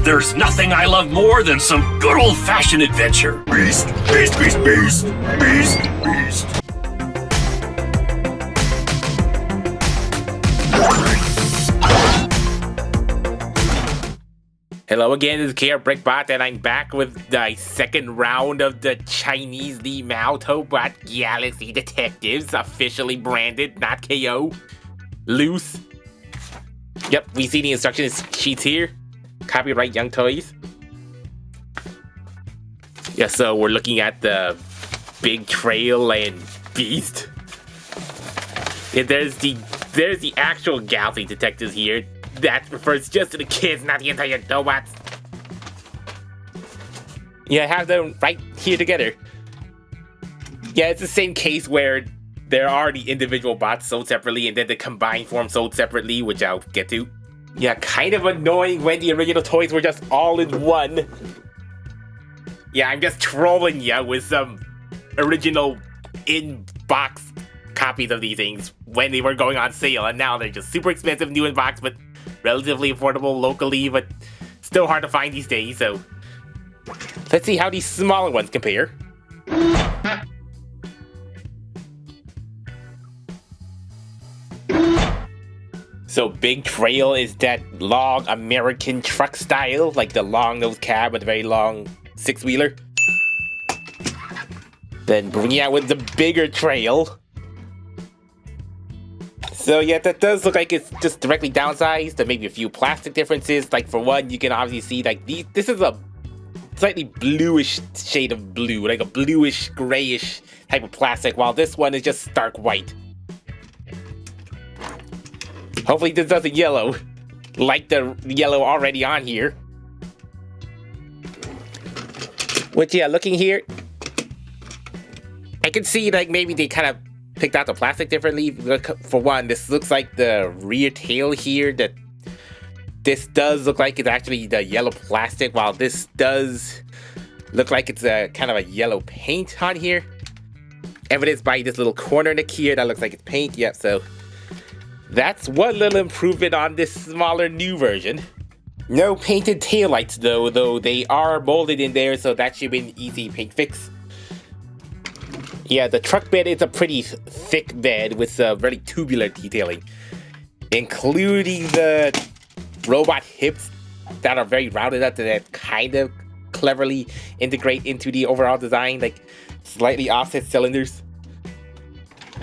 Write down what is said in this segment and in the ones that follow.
There's nothing I love more than some good old-fashioned adventure. Beast, beast, beast, beast, beast, beast. Hello again, this is KRBrickBot, and I'm back with the second round of the Chinese Limao Tobot Galaxy Detectives, officially branded, not KO. Loose. Yep, we see the instruction sheets here. Copyright Young Toys. Yeah, so we're looking at the Big Trail and Beast. And there's the actual Galaxy Detectives here. That refers just to the kids, not the entire Tobots. Yeah, I have them right here together. Yeah, it's the same case where there are the individual bots sold separately and then the combined form sold separately, which I'll get to. Yeah, kind of annoying when the original toys were just all in one. Yeah, I'm just trolling ya with some original in-box copies of these things when they were going on sale, and now they're just super expensive new in-box, but relatively affordable locally, but still hard to find these days, so let's see how these smaller ones compare. So Big Trail is that long American truck style, like the long nose cab with a very long six-wheeler. Then bringing out with the bigger trail. So yeah, that does look like it's just directly downsized. There may be a few plastic differences. Like for one, you can obviously see like this is a slightly bluish shade of blue, like a bluish, grayish type of plastic, while this one is just stark white. Hopefully this doesn't yellow, like the yellow already on here. Which yeah, looking here, I can see like maybe they kind of picked out the plastic differently. For one, this looks like the rear tail here. That this does look like it's actually the yellow plastic, while this does look like it's a kind of a yellow paint on here. Evidenced by this little corner nick here that looks like it's paint. Yep, so that's one little improvement on this smaller new version. No painted taillights though they are molded in there, so that should be an easy paint fix. Yeah, the truck bed is a pretty thick bed with very tubular detailing, including the robot hips that are very rounded up that kind of cleverly integrate into the overall design, like slightly offset cylinders.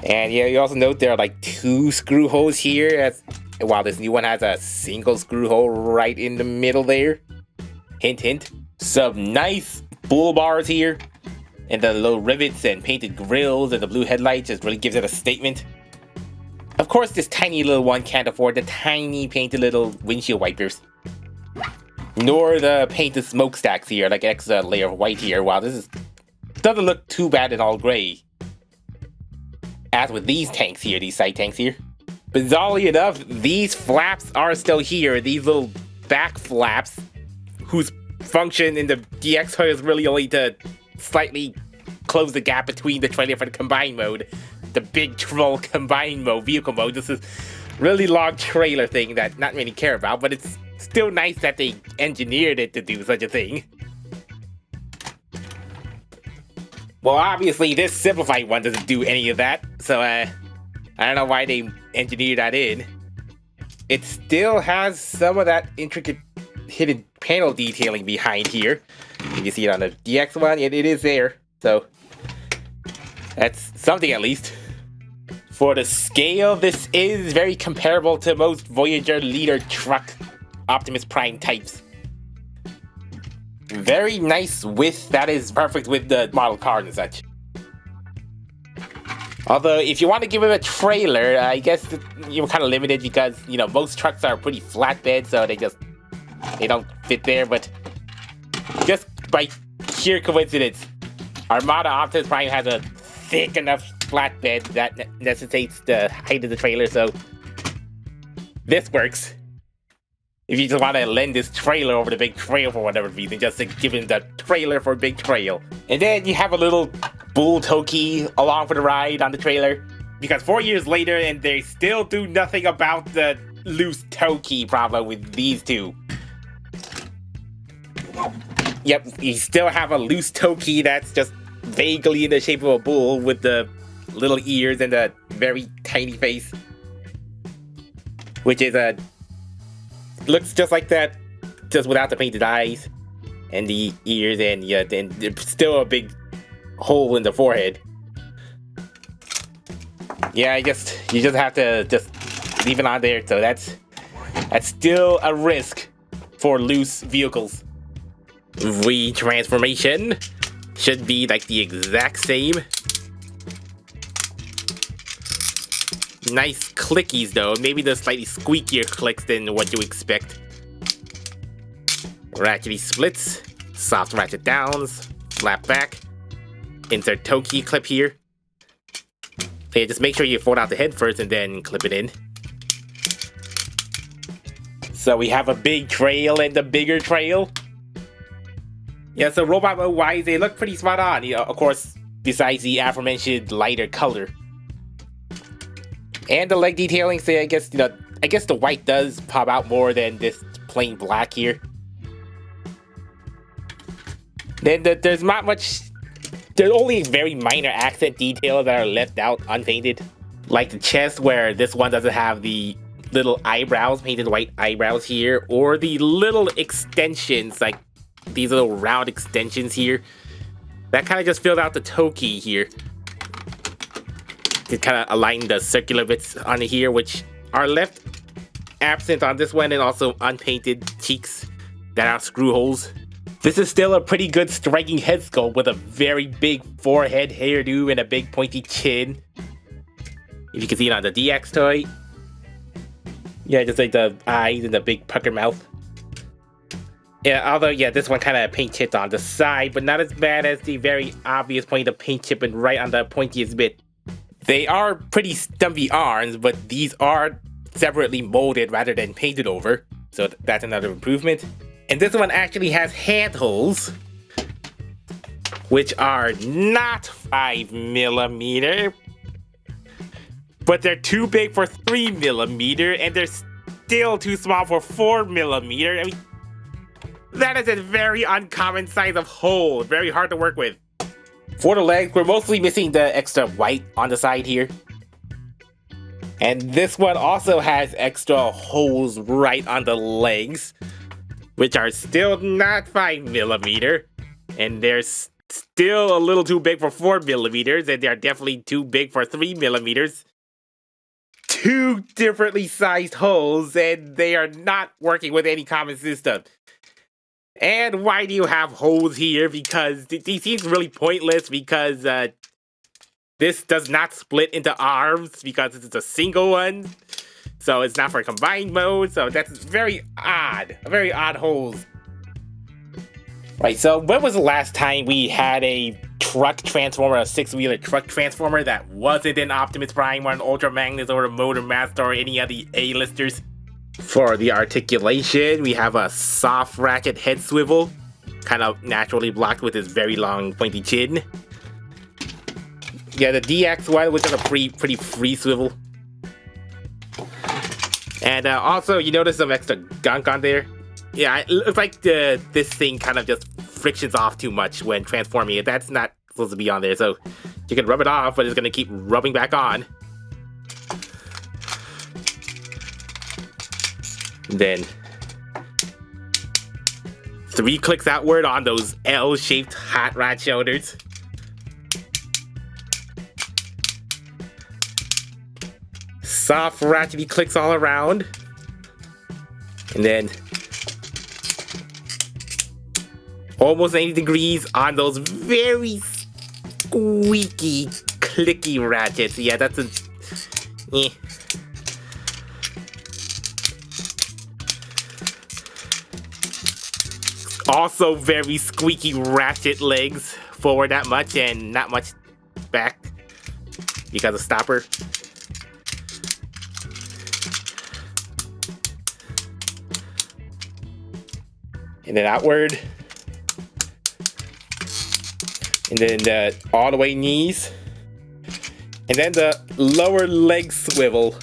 And yeah, you also note there are like two screw holes here, while this new one has a single screw hole right in the middle there. Hint, hint. Some nice bull bars here. And the little rivets and painted grills and the blue headlights just really gives it a statement. Of course, this tiny little one can't afford the tiny painted little windshield wipers. Nor the painted smokestacks here, like extra layer of white here. Wow, this doesn't look too bad in all gray. As with these tanks here, these side tanks here. Bizarrely enough, these flaps are still here. These little back flaps, whose function in the DX toy is really only to slightly close the gap between the trailer for the combined mode. The Big Troll combined mode, vehicle mode. This is really long trailer thing that not many care about, but it's still nice that they engineered it to do such a thing. Well, obviously this simplified one doesn't do any of that, so I don't know why they engineered that in. It still has some of that intricate hidden panel detailing behind here. You can see it on the DX one, and it is there, so that's something at least. For the scale, this is very comparable to most Voyager leader truck Optimus Prime types. Very nice width, that is perfect with the model car and such. Although, if you want to give it a trailer, I guess you're kind of limited because, you know, most trucks are pretty flatbed, so they don't fit there, but just by sheer coincidence, Armada Optimus Prime has a thick enough flatbed that necessitates the height of the trailer, so this works. If you just want to lend this trailer over the Big Trail for whatever reason, just to give him the trailer for Big Trail. And then you have a little bull Toki along for the ride on the trailer. Because 4 years later, and they still do nothing about the loose Toki problem with these two. Yep, you still have a loose Toki that's just vaguely in the shape of a bull with the little ears and a very tiny face. Which is looks just like that, just without the painted eyes and the ears, and yeah, then there's still a big hole in the forehead. Yeah, I guess you just have to just leave it on there. So that's still a risk for loose vehicles. V transformation should be like the exact same. Nice clickies though, maybe the slightly squeakier clicks than what you expect. Ratchety splits, soft ratchet downs, flap back, insert Toki clip here. Okay, just make sure you fold out the head first and then clip it in. So we have a big trail and a bigger trail. Yeah, so robot mode wise, they look pretty spot on. You know, of course, besides the aforementioned lighter color. And the leg detailing, say, I guess the white does pop out more than this plain black here. Then there's not much. There's only very minor accent details that are left out unpainted. Like the chest, where this one doesn't have the little eyebrows, painted white eyebrows here, or the little extensions, like these little round extensions here. That kind of just filled out the Toki here. To kind of align the circular bits on here, which are left absent on this one, and also unpainted cheeks that are screw holes. This is still a pretty good striking head sculpt with a very big forehead hairdo and a big pointy chin. If you can see it on the DX toy. Yeah, just like the eyes and the big pucker mouth. Yeah, although, yeah, this one kind of paint chipped on the side, but not as bad as the very obvious point of paint chipping right on the pointiest bit. They are pretty stumpy arms, but these are separately molded rather than painted over, so that's another improvement. And this one actually has handholds, which are not 5mm, but they're too big for 3mm, and they're still too small for 4mm. I mean, that is a very uncommon size of hole, very hard to work with. For the legs, we're mostly missing the extra white on the side here. And this one also has extra holes right on the legs, which are still not 5mm, and they're still a little too big for 4mm, and they're definitely too big for 3mm. Two differently sized holes, and they are not working with any common system. And why do you have holes here? Because these seems really pointless, because this does not split into arms, because it's a single one. So it's not for combined mode, so that's very odd. Very odd holes. Right, so when was the last time we had a truck transformer, a six-wheeler truck transformer that wasn't an Optimus Prime or an Ultra Magnus or a Motor Master or any of the A-listers? For the articulation, we have a soft racket head swivel, kind of naturally blocked with his very long pointy chin. Yeah, the DX one was just a pretty free swivel. And also, you notice some extra gunk on there? Yeah, it looks like this thing kind of just frictions off too much when transforming it. That's not supposed to be on there, so you can rub it off, but it's going to keep rubbing back on. Then 3 clicks outward on those L-shaped hot rod shoulders. Soft ratchety clicks all around. And then almost 90 degrees on those very squeaky, clicky ratchets. Yeah, that's a... Also very squeaky ratchet legs, forward that much and not much back because of stopper. And then outward. And then all the way knees. And then the lower leg swivel.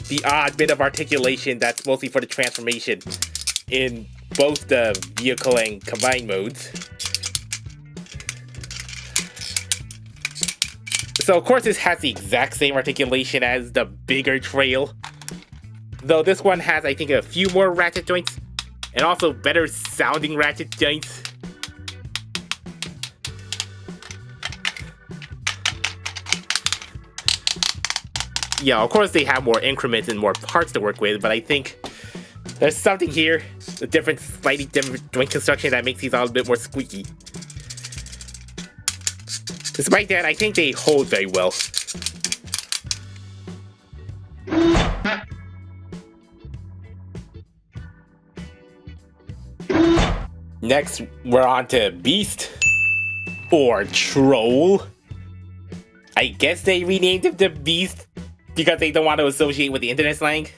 The odd bit of articulation that's mostly for the transformation in both the vehicle and combined modes. So of course this has the exact same articulation as the bigger trail. Though this one has, I think, a few more ratchet joints. And also better sounding ratchet joints. Yeah, of course they have more increments and more parts to work with, but I think there's something here, a slightly different joint construction that makes these all a bit more squeaky. Despite that, I think they hold very well. Next, we're on to Beast, or Troll. I guess they renamed him to Beast because they don't want to associate with the internet slang.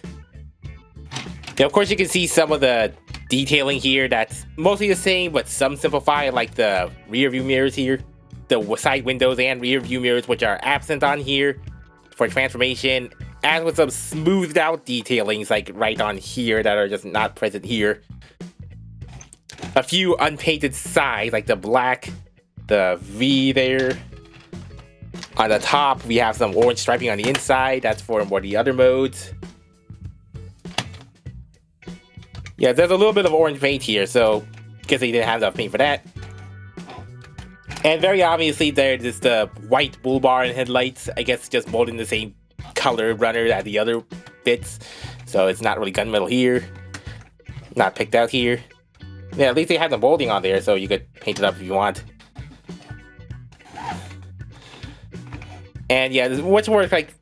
Now, of course, you can see some of the detailing here that's mostly the same, but some simplified, like the rear view mirrors here, the side windows and rear view mirrors, which are absent on here for transformation, as with some smoothed out detailings, like right on here, that are just not present here. A few unpainted sides, like the black, the V there. On the top, we have some orange striping on the inside. That's for more of the other modes. Yeah, there's a little bit of orange paint here, so I guess they didn't have enough paint for that. And very obviously, there's just the white bull bar and headlights. I guess just molding the same color runner as the other bits. So it's not really gunmetal here. Not picked out here. Yeah, at least they have the molding on there, so you could paint it up if you want. And yeah, there's much more like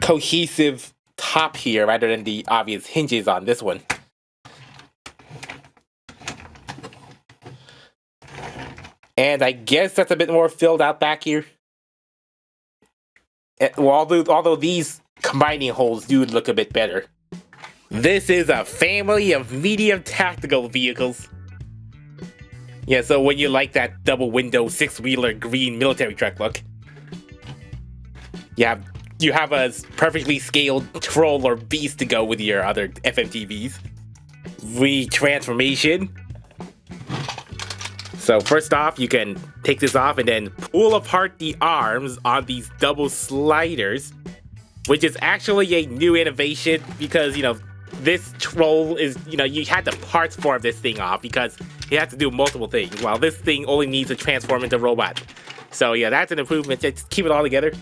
cohesive top here rather than the obvious hinges on this one. And I guess that's a bit more filled out back here. Well, although these combining holes do look a bit better. This is a family of medium tactical vehicles. Yeah, so when you like that double window six-wheeler green military truck look, you have a perfectly scaled troll or beast to go with your other FMTVs. Retransformation. So first off, you can take this off and then pull apart the arms on these double sliders, which is actually a new innovation because, this troll is, you had the parts form this thing off because it has to do multiple things, while this thing only needs to transform into a robot. So yeah, that's an improvement. Just keep it all together.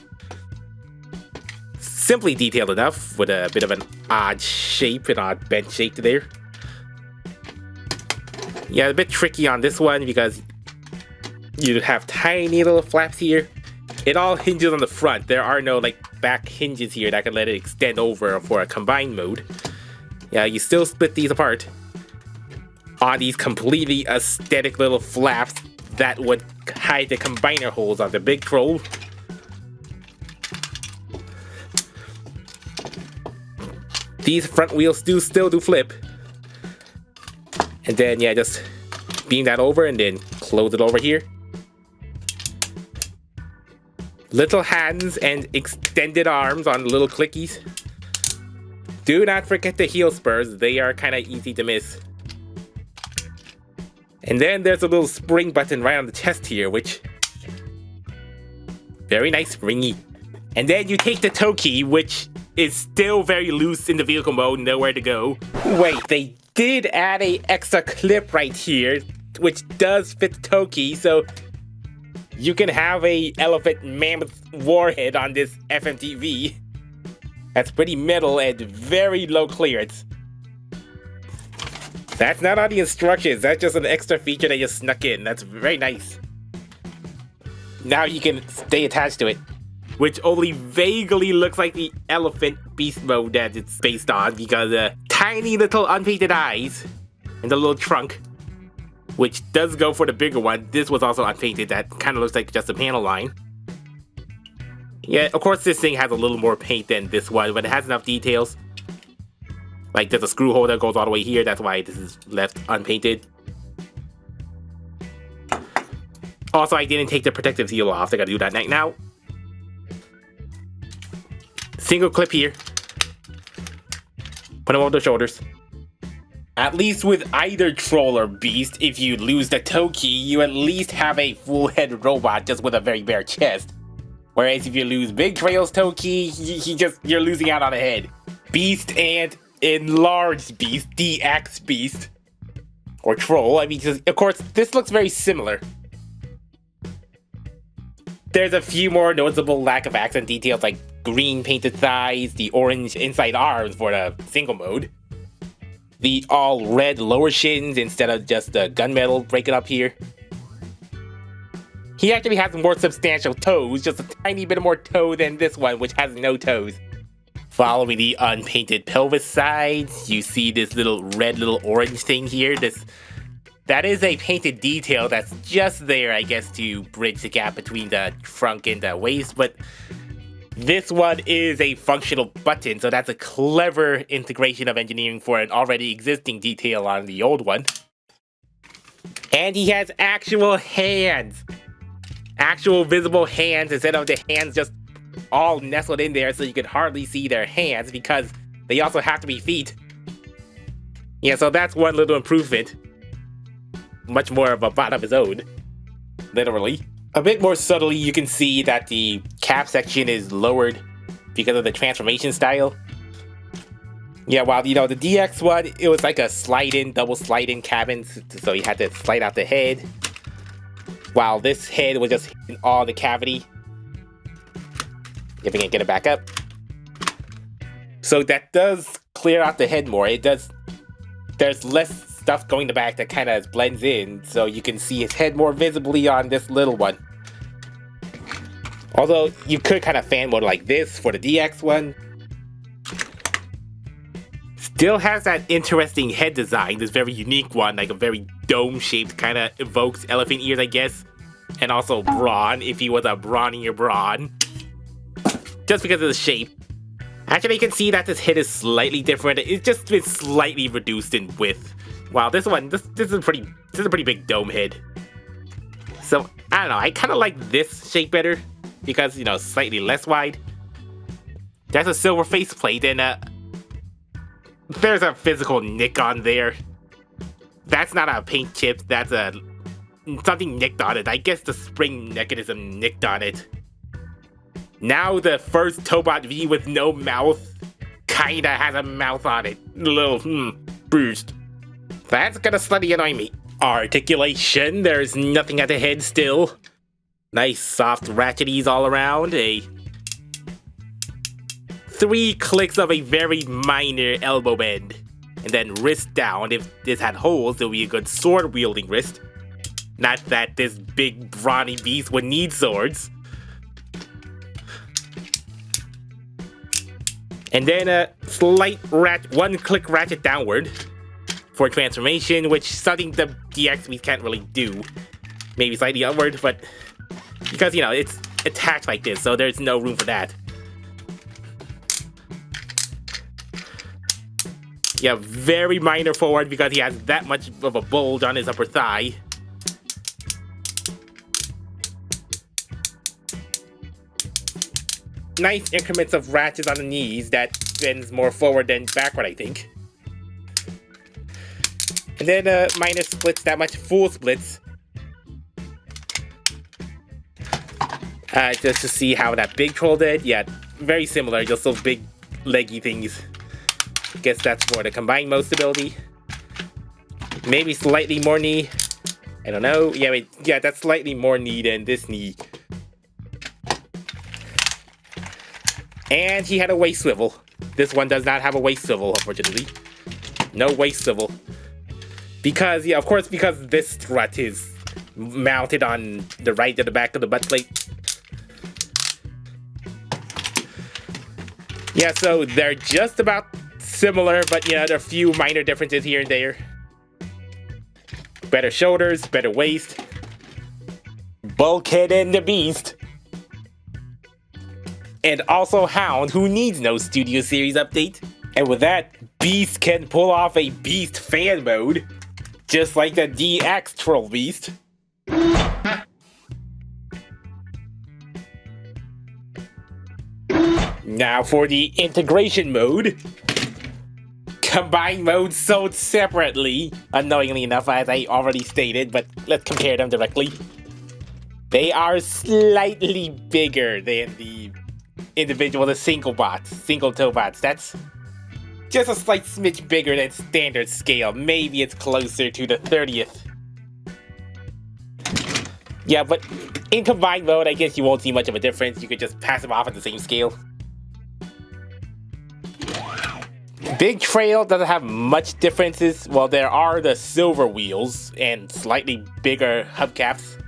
Simply detailed enough, with a bit of an odd shape, an odd bent shape there. Yeah, a bit tricky on this one because you have tiny little flaps here. It all hinges on the front. There are no back hinges here that can let it extend over for a combined mode. Yeah, you still split these apart on these completely aesthetic little flaps that would hide the combiner holes on the big troll. These front wheels still do flip. And then, yeah, just beam that over and then close it over here. Little hands and extended arms on little clickies. Do not forget the heel spurs. They are kind of easy to miss. And then there's a little spring button right on the chest here, which... very nice, springy. And then you take the toe key, which is still very loose in the vehicle mode, nowhere to go. Wait, they did add a extra clip right here, which does fit the toe key, so you can have a elephant mammoth warhead on this FMTV. That's pretty metal and very low clearance. That's not on the instructions, that's just an extra feature they just snuck in. That's very nice. Now you can stay attached to it, which only vaguely looks like the elephant beast mode that it's based on because tiny little unpainted eyes and the little trunk, which does go for the bigger one. This was also unpainted. That kind of looks like just a panel line. Yeah, of course this thing has a little more paint than this one, but it has enough details. Like there's a screw hole that goes all the way here. That's why this is left unpainted. Also, I didn't take the protective seal off. I gotta do that right now. Single clip here. Put them over the shoulders. At least with either Troll or Beast, if you lose the toe key, you at least have a full-head robot just with a very bare chest. Whereas if you lose Big Trail's toe key, you're losing out on a head. Beast and Enlarged Beast, DX Beast, or Troll, I mean, of course, this looks very similar. There's a few more noticeable lack of accent details like green painted thighs, the orange inside arms for the single mode, the all red lower shins instead of just the gunmetal breaking up here. He actually has more substantial toes, just a tiny bit more toe than this one, which has no toes. Following the unpainted pelvis sides, you see this little red little orange thing here. That is a painted detail that's just there, I guess, to bridge the gap between the trunk and the waist, but this one is a functional button, so that's a clever integration of engineering for an already existing detail on the old one. And he has actual hands! Actual visible hands instead of the hands just all nestled in there so you can hardly see their hands because they also have to be feet. Yeah, so that's one little improvement. Much more of a bot of his own. Literally. A bit more subtly, you can see that the cap section is lowered because of the transformation style. Yeah, while, the DX one, it was like a slide-in, double slide-in cabin, so you had to slide out the head. While this head was just in all the cavity. If we can get it back up. So that does clear out the head more. There's less stuff going in the back that kind of blends in, so you can see his head more visibly on this little one. Although, you could kind of fan mode like this for the DX one. Still has that interesting head design, this very unique one, like a very dome-shaped, kind of evokes elephant ears, I guess. And also brawn, if he was a brawnier brawn. Just because of the shape. Actually, you can see that this head is slightly different. It's just been slightly reduced in width. Wow, this is a pretty big dome head. So, I don't know, I kind of like this shape better. Because, slightly less wide. That's a silver faceplate, and there's a physical nick on there. That's not a paint chip, that's something nicked on it. I guess the spring mechanism nicked on it. Now the first TobotV with no mouth kinda has a mouth on it. A little, bruised. That's gonna slightly annoy me. Articulation, there's nothing at the head still. Nice soft ratcheties all around. 3 clicks of a very minor elbow bend. And then wrist down. If this had holes, it would be a good sword-wielding wrist. Not that this big brawny beast would need swords. And then a slight one-click ratchet downward for transformation, which something the DX beast can't really do. Maybe slightly upward, but because, it's attached like this, so there's no room for that. Yeah, very minor forward because he has that much of a bulge on his upper thigh. Nice increments of ratchets on the knees that bends more forward than backward, I think. And then minor splits, that much full splits. Just to see how that big troll did. Yeah, very similar, just those big leggy things. Guess that's for the combined mode stability. Maybe slightly more knee. I don't know. Yeah, that's slightly more knee than this knee. And he had a waist swivel. This one does not have a waist swivel, unfortunately. No waist swivel. Because, of course, because this strut is mounted on the right of the back of the butt plate. Yeah, so they're just about similar, but there are a few minor differences here and there. Better shoulders, better waist. Bulkhead and the Beast. And also Hound, who needs no Studio Series update. And with that, Beast can pull off a Beast fan mode, just like the DX Troll Beast. Now for the integration mode. combined mode sold separately, unknowingly enough, as I already stated, but let's compare them directly. They are slightly bigger than the individual, the single Tobots. That's just a slight smidge bigger than standard scale. Maybe it's closer to the 30th. Yeah, but in combined mode, I guess you won't see much of a difference. You could just pass them off at the same scale. Big Trail doesn't have much differences. Well, there are the silver wheels and slightly bigger hubcaps.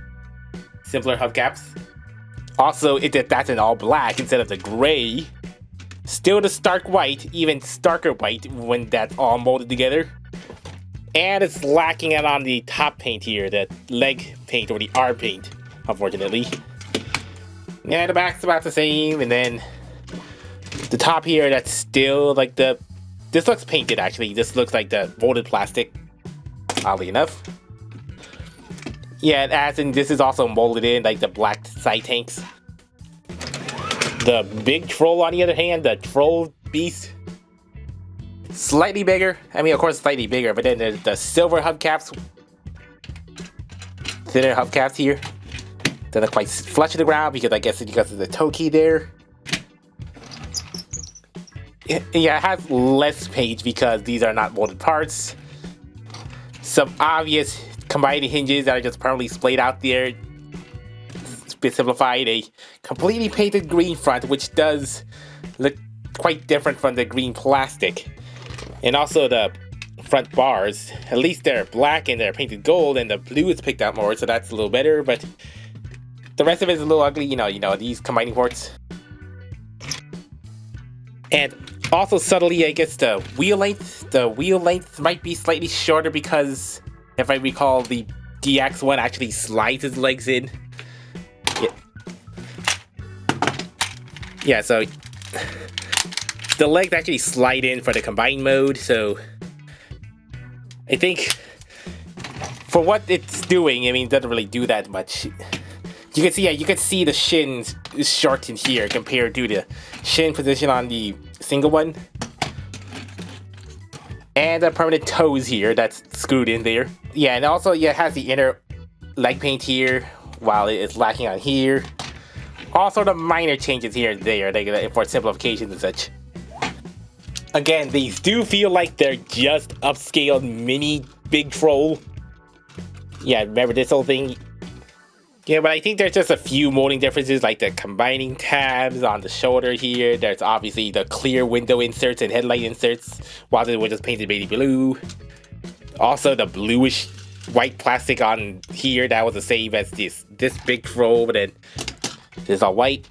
Simpler hubcaps. Also, that's in all black instead of the gray. Still the stark white, even starker white when that's all molded together. And it's lacking out on the top paint here, the leg paint or the arm paint, unfortunately. Yeah, the back's about the same, and then the top here, that's still like this looks painted actually. This looks like the molded plastic, oddly enough. Yeah, as in this is also molded in like the black side tanks. The big troll, on the other hand, the troll beast, slightly bigger. I mean, of course, slightly bigger, but then there's the silver hubcaps. Thinner hubcaps here. They're not quite flush to the ground because I guess it's because of the toe key there. Yeah, it has less paint because these are not molded parts. Some obvious combining hinges that are just permanently splayed out there. Simplified, a completely painted green front, which does look quite different from the green plastic. And also the front bars, at least they're black and they're painted gold, and the blue is picked out more, so that's a little better, but the rest of it is a little ugly, you know, these combining ports. And also subtly, I guess the wheel length might be slightly shorter because, if I recall, the DX1 actually slides his legs in. Yeah, so the legs actually slide in for the combined mode, so I think for what it's doing, I mean, it doesn't really do that much. You can see, yeah, you can see the shins shortened here compared to the shin position on the single one. And the permanent toes here that's screwed in there. Yeah, and also, yeah, it has the inner leg paint here, while it is lacking on here. Also, the minor changes here and there, for simplification and such. Again, these do feel like they're just upscaled mini Big Troll. Yeah, remember this whole thing? Yeah, but I think there's just a few molding differences, like the combining tabs on the shoulder here. There's obviously the clear window inserts and headlight inserts, while they were just painted baby blue. Also, the bluish white plastic on here, that was the same as this Big Troll, but then this is all white.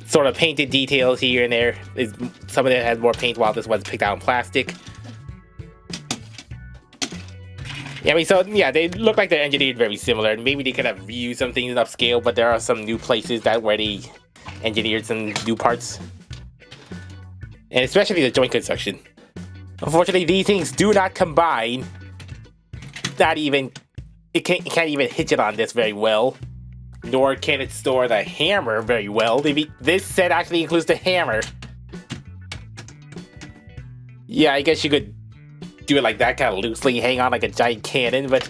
Sort of painted details here and there. Some of it has more paint, while this one's picked out in plastic. Yeah, I mean, so yeah, they look like they're engineered very similar. Maybe they could have reused some things in upscale, but there are some new places where they engineered some new parts. And especially the joint construction. Unfortunately, these things do not combine. It can't even hitch it on this very well. Nor can it store the hammer very well. This set actually includes the hammer. Yeah, I guess you could do it like that, kind of loosely hang on like a giant cannon, but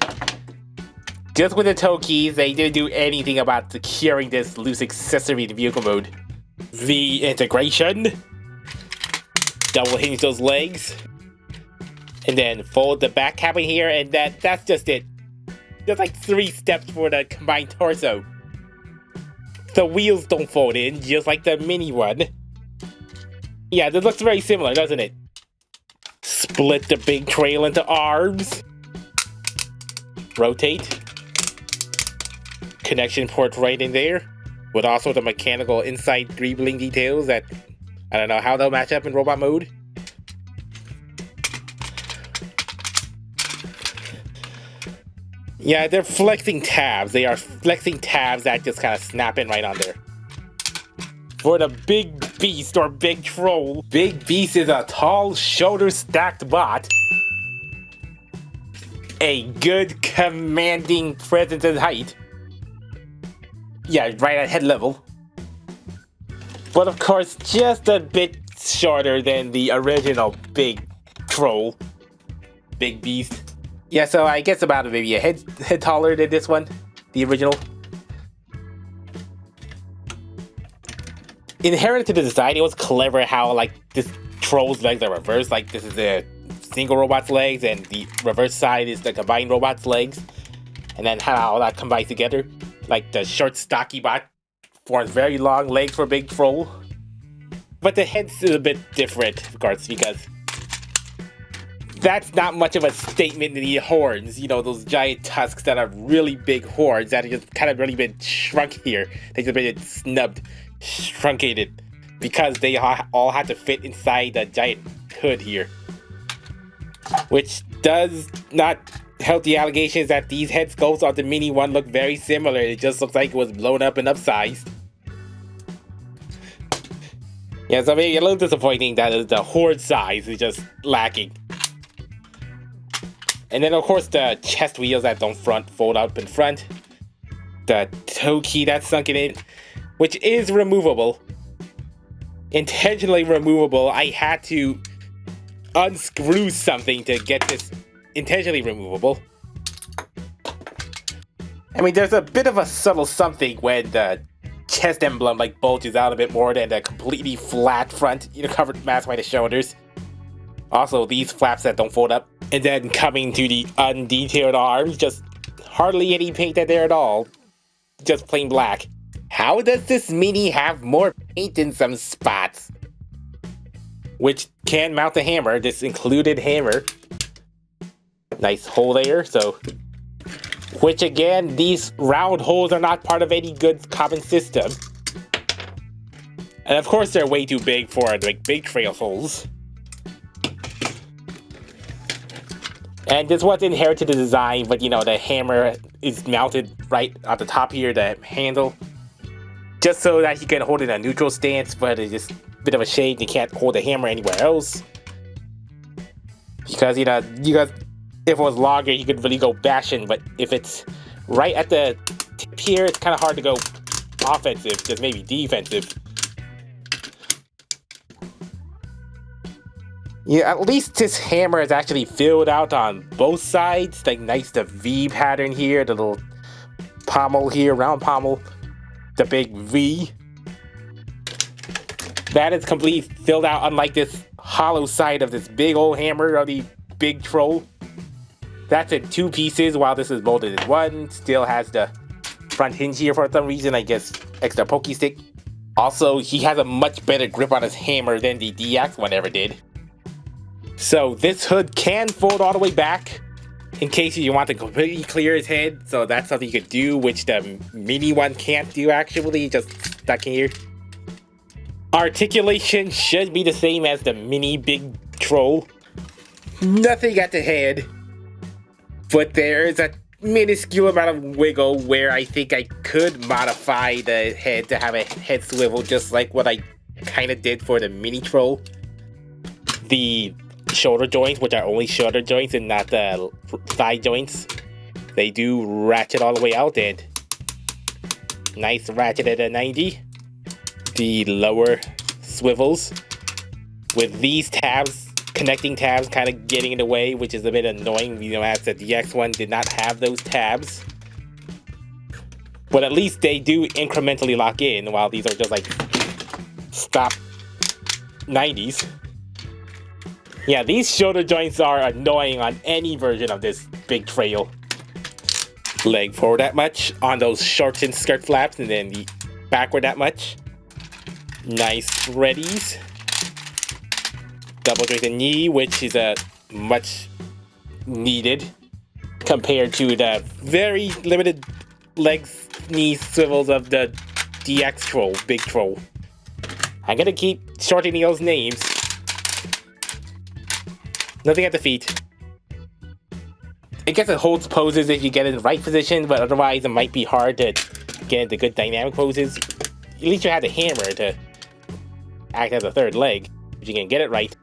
just with the toe keys, they didn't do anything about securing this loose accessory to vehicle mode. The integration. Double hinge those legs. And then fold the back cabin here, and that's just it. There's like 3 steps for the combined torso. The wheels don't fold in, just like the mini one. Yeah, this looks very similar, doesn't it? Split the big trail into arms. Rotate. Connection port right in there. With also the mechanical inside greebling details that I don't know how they'll match up in robot mode. Yeah, they're flexing tabs. They are flexing tabs that just kind of snap in right on there. For the Big Beast or Big Troll, Big Beast is a tall, shoulder-stacked bot. A good commanding presence and height. Yeah, right at head level. But of course, just a bit shorter than the original big troll, big beast. Yeah, so I guess about maybe a head taller than this one, the original. Inherent to the design, it was clever how like this troll's legs are reversed. Like this is the single robot's legs, and the reverse side is the combined robot's legs. And then how all that combines together. Like the short stocky bot forms very long legs for big troll. But the head's a bit different, of course, because that's not much of a statement in the horns. You know, those giant tusks that are really big horns that have just kind of really been shrunk here. They've just been snubbed, truncated, because they all had to fit inside the giant hood here. Which does not help the allegations that these head sculpts on the mini one look very similar. It just looks like it was blown up and upsized. Yeah, so maybe a little disappointing that the horde size is just lacking. And then of course the chest wheels that don't fold up in front. The toe key that's sunken in, which is removable. Intentionally removable. I had to unscrew something to get this intentionally removable. I mean, there's a bit of a subtle something when the chest emblem like bulges out a bit more than the completely flat front, you know, covered mask by the shoulders. Also, these flaps that don't fold up. And then coming to the undetailed arms, just hardly any paint there at all. Just plain black. How does this mini have more paint in some spots? Which can mount the hammer, this included hammer. Nice hole there, so. Which again, these round holes are not part of any good common system. And of course they're way too big for like big trail holes. And this was inherited the design, but you know, the hammer is mounted right at the top here, the handle. Just so that you can hold it in a neutral stance, but it's just a bit of a shame you can't hold the hammer anywhere else. Because, you know, if it was longer, you could really go bashing, but if it's right at the tip here, it's kind of hard to go offensive, just maybe defensive. Yeah, at least this hammer is actually filled out on both sides. Like, nice, the V pattern here, the little pommel here, round pommel, the big V. That is completely filled out, unlike this hollow side of this big old hammer of the big troll. That's in two pieces, while this is molded in one. Still has the front hinge here for some reason, I guess extra pokey stick. Also, he has a much better grip on his hammer than the DX one ever did. So this hood can fold all the way back in case you want to completely clear his head. So that's something you could do, which the mini one can't do actually, just stuck in here. Articulation should be the same as the mini big troll. Nothing at the head. But there is a minuscule amount of wiggle where I think I could modify the head to have a head swivel, just like what I kind of did for the mini troll. The shoulder joints, which are only shoulder joints and not the thigh joints, they do ratchet all the way out, and nice ratchet at a 90. The lower swivels with these tabs, connecting tabs, kind of getting in the way, which is a bit annoying. You know, as the DX one did not have those tabs, but at least they do incrementally lock in, while these are just like stop 90s. Yeah, these shoulder joints are annoying on any version of this big trail. Leg forward that much on those shorts and skirt flaps, and then the backward that much. Nice readies. Double jointed knee, which is a much needed compared to the very limited legs, knee swivels of the DX troll, big troll. I'm gonna keep shortening those names. Nothing at the feet. I guess it holds poses if you get in the right position, but otherwise it might be hard to get into good dynamic poses. At least you have the hammer to act as a third leg, if you can get it right.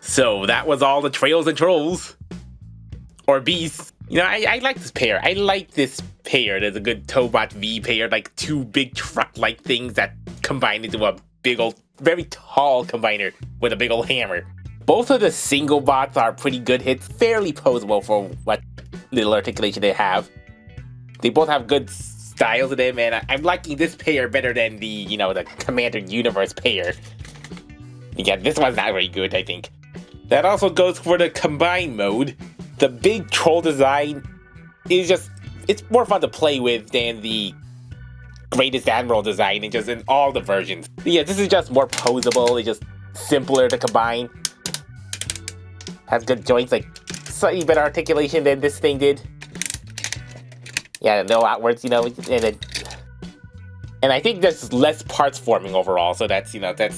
So that was all the trails and trolls. Or beasts. You know, I like this pair. I like this pair. There's a good TobotV pair, like two big truck-like things that combined into a big old, very tall combiner with a big old hammer. Both of the single bots are pretty good hits, fairly posable for what little articulation they have. They both have good styles to them, and I'm liking this pair better than the, the Commander Universe pair. Yeah, this one's not very good, I think. That also goes for the combined mode. The big troll design is it's more fun to play with than the Greatest Admiral design and just in all the versions. Yeah, this is just more posable, it's just simpler to combine. Has good joints, like slightly better articulation than this thing did. Yeah, no outwards, and I think there's less parts forming overall, so that's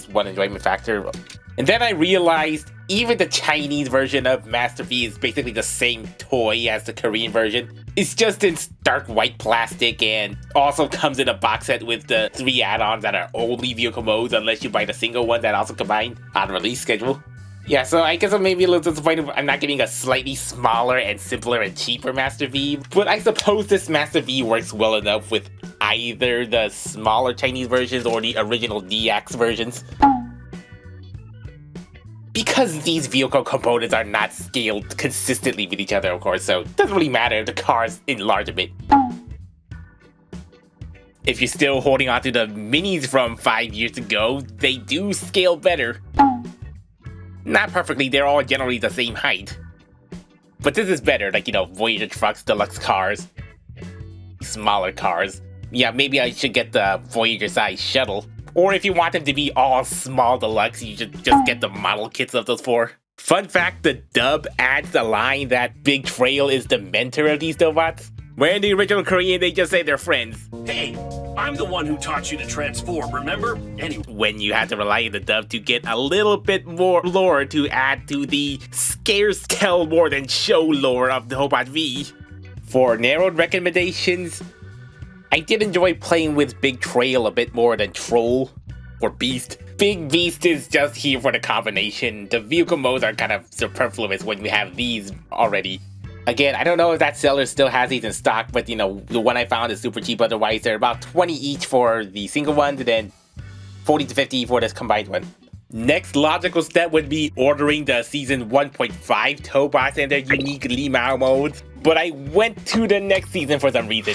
one enjoyment factor. And then I realized even the Chinese version of Master V is basically the same toy as the Korean version. It's just in stark white plastic and also comes in a box set with the 3 add-ons that are only vehicle modes unless you buy the single one that also combine on release schedule. Yeah, so I guess I'm maybe a little disappointed I'm not getting a slightly smaller and simpler and cheaper Master V, but I suppose this Master V works well enough with either the smaller Chinese versions or the original DX versions. Because these vehicle components are not scaled consistently with each other, of course, so it doesn't really matter if the cars enlarge a bit. If you're still holding on to the minis from 5 years ago, they do scale better. Not perfectly, they're all generally the same height. But this is better, like, Voyager trucks, deluxe cars, smaller cars. Yeah, maybe I should get the Voyager size shuttle. Or if you want them to be all small deluxe, you should just get the model kits of those 4. Fun fact, the dub adds the line that Big Trail is the mentor of these Tobots. Where in the original Korean, they just say they're friends. Hey, I'm the one who taught you to transform, remember? Anyway. When you have to rely on the dub to get a little bit more lore to add to the scarce tell more than show lore of the TobotV. For narrowed recommendations, I did enjoy playing with Big Trail a bit more than Troll or Beast. Big Beast is just here for the combination. The vehicle modes are kind of superfluous when we have these already. Again, I don't know if that seller still has these in stock, but the one I found is super cheap otherwise. They're about 20 each for the single one, and then 40 to 50 for this combined one. Next logical step would be ordering the Season 1.5 Tobots and their unique Limao modes, but I went to the next season for some reason.